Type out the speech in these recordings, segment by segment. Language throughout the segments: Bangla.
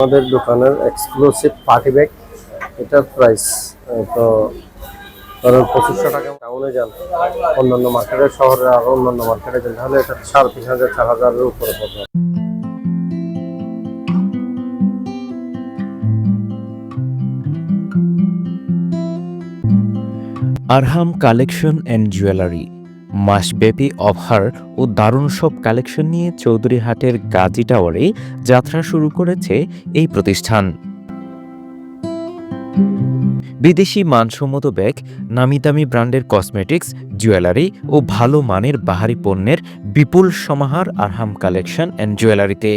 আমাদের দোকানের এক্সক্লুসিভ পার্টি ব্যাগ, এটার প্রাইস তো ধরেন 2500 টাকা। টাউনে যান, অন্যান্য মার্কেটে, শহরে আরো অন্যান্য মার্কেটে যান, তাহলে এটা 3500 4000-এর উপরে পড়বে। আরহাম কালেকশন অ্যান্ড জুয়েলারি মাসব্যাপী অফার ও দারুণ সব কালেকশন নিয়ে চৌধুরীহাটের গাজী টাওয়ারে যাত্রা শুরু করেছে এই প্রতিষ্ঠান। বিদেশি মানসম্মত ব্যাগ, নামিদামি ব্র্যান্ডের কসমেটিক্স, জুয়েলারি ও ভালো মানের বাহারি পণ্যের বিপুল সমাহার আরহাম কালেকশন অ্যান্ড জুয়েলারিতে।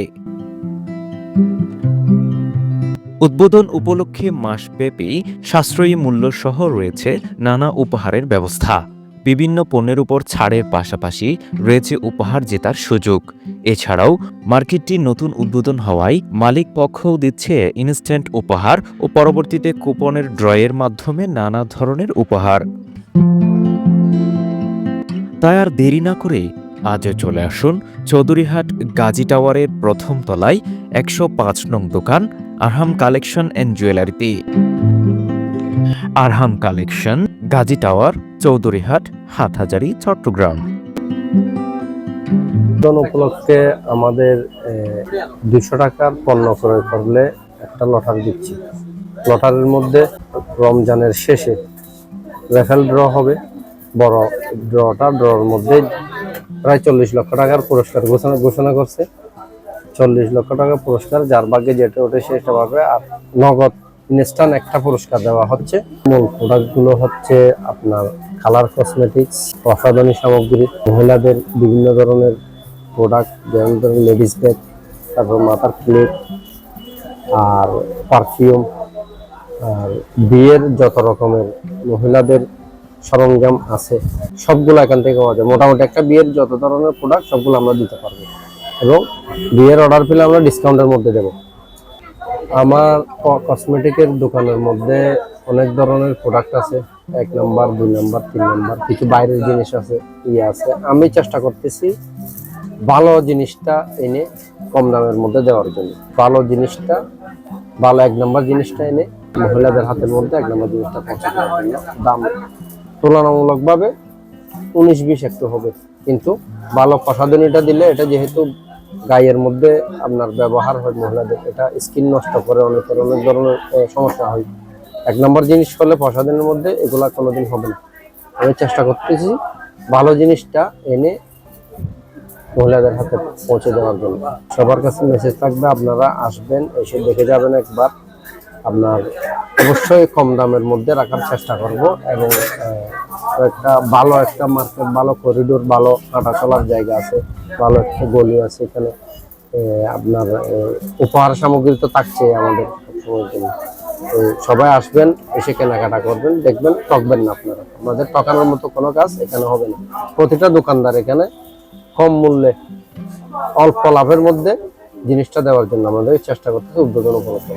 উদ্বোধন উপলক্ষে মাসব্যাপী সাশ্রয়ী মূল্যসহ রয়েছে নানা উপহারের ব্যবস্থা। বিভিন্ন পণ্যের উপর ছাড়ের পাশাপাশি রয়েছে উপহার জেতার সুযোগ। এছাড়াও মার্কেটটি নতুন উদ্বোধন হওয়ায় মালিক পক্ষও দিচ্ছে ইনস্ট্যান্ট উপহার ও পরবর্তীতে কুপনের ড্রয়ের মাধ্যমে নানা ধরনের উপহার। তাই আর দেরি না করে আজও চলে আসুন চৌধুরীহাট গাজী টাওয়ারের প্রথম তলায় 105 নং দোকান আরহাম কালেকশন অ্যান্ড জুয়েলারিতে। Arham collection, Gazi tower, Chowdhuryhat, Hathazari, Chattogram. উপলক্ষে আমাদের 200 টাকার পণ্য ক্রয় করলে একটা লটারি দিচ্ছি। লটারির মধ্যে রমজানের শেষে রেফেল ড্র হবে। বড় ড্রর মধ্যে প্রায় 40 লক্ষ টাকার পুরস্কার ঘোষণা করছে। 40 লক্ষ টাকা পুরস্কার, যার ভাগ্যে যেটা ওঠে সেটা পাবে। আর নগদ ইনস্ট্যান্ট একটা পুরস্কার দেওয়া হচ্ছে। মূল প্রোডাক্টগুলো হচ্ছে আপনার কালার কসমেটিক্স, প্রসাধনী সামগ্রী, মহিলাদের বিভিন্ন ধরনের প্রোডাক্ট, যেমন ধরুন লেডিস ব্যাগ, তারপর মাথার ক্লিপ, আর পারফিউম, আর বিয়ের যত রকমের মহিলাদের সরঞ্জাম আছে সবগুলো এখান থেকে পাওয়া যায়। মোটামুটি একটা বিয়ের যত ধরনের প্রোডাক্ট সবগুলো আমরা দিতে পারবো, এবং বিয়ের অর্ডার পেলে আমরা ডিসকাউন্টের মধ্যে দেব। আমার কসমেটিকের দোকানের মধ্যে অনেক ধরনের প্রোডাক্ট আছে, 1 নাম্বার, 2 নাম্বার, 3 নাম্বার, কিছু বাইরের জিনিস আছে, আছে। আমি চেষ্টা করতেছি ভালো জিনিসটা এনে কম দামের মধ্যে দেওয়ার জন্য। ভালো জিনিসটা, ভালো 1 নাম্বার জিনিসটা এনে মহিলাদের হাতের মধ্যে 1 নাম্বার জিনিসটা পৌঁছে দেওয়ার জন্য। দাম তুলনামূলকভাবে 19-20 একটু হবে, কিন্তু ভালো প্রসাধনীটা দিলে, এটা যেহেতু গায়ের মধ্যে আপনার ব্যবহার হয় মহিলাদের, এটা স্কিন নষ্ট করে, অনেক ধরনের সমস্যা হয়। 1 নম্বর জিনিস হলে প্রসাধনের মধ্যে এগুলা কোনোদিন হবে না। আমি চেষ্টা করতেছি ভালো জিনিসটা এনে মহিলাদের হাতে পৌঁছে দেওয়ার জন্য। সবার কাছে মেসেজ থাকবে, আপনারা আসবেন, এসে দেখে যাবেন একবার। আপনার অবশ্যই কম দামের মধ্যে রাখার চেষ্টা করব, এবং ভালো একটা মার্কেট, ভালো করিডোর, ভালো হাঁটা চলার জায়গা আছে, ভালো একটা গলি আছে এখানে। আপনার উপহার সামগ্রী তো থাকছে আমাদের সবসময়ের জন্য। তো সবাই আসবেন, এসে কেনাকাটা করবেন, দেখবেন ঠকবেন না আপনারা। আমাদের ঠকানোর মতো কোনো কাজ এখানে হবে না। প্রতিটা দোকানদার এখানে কম মূল্যে অল্প লাভের মধ্যে জিনিসটা দেওয়ার জন্য আমাদের চেষ্টা করতেছে উদ্বোধন উপলক্ষে।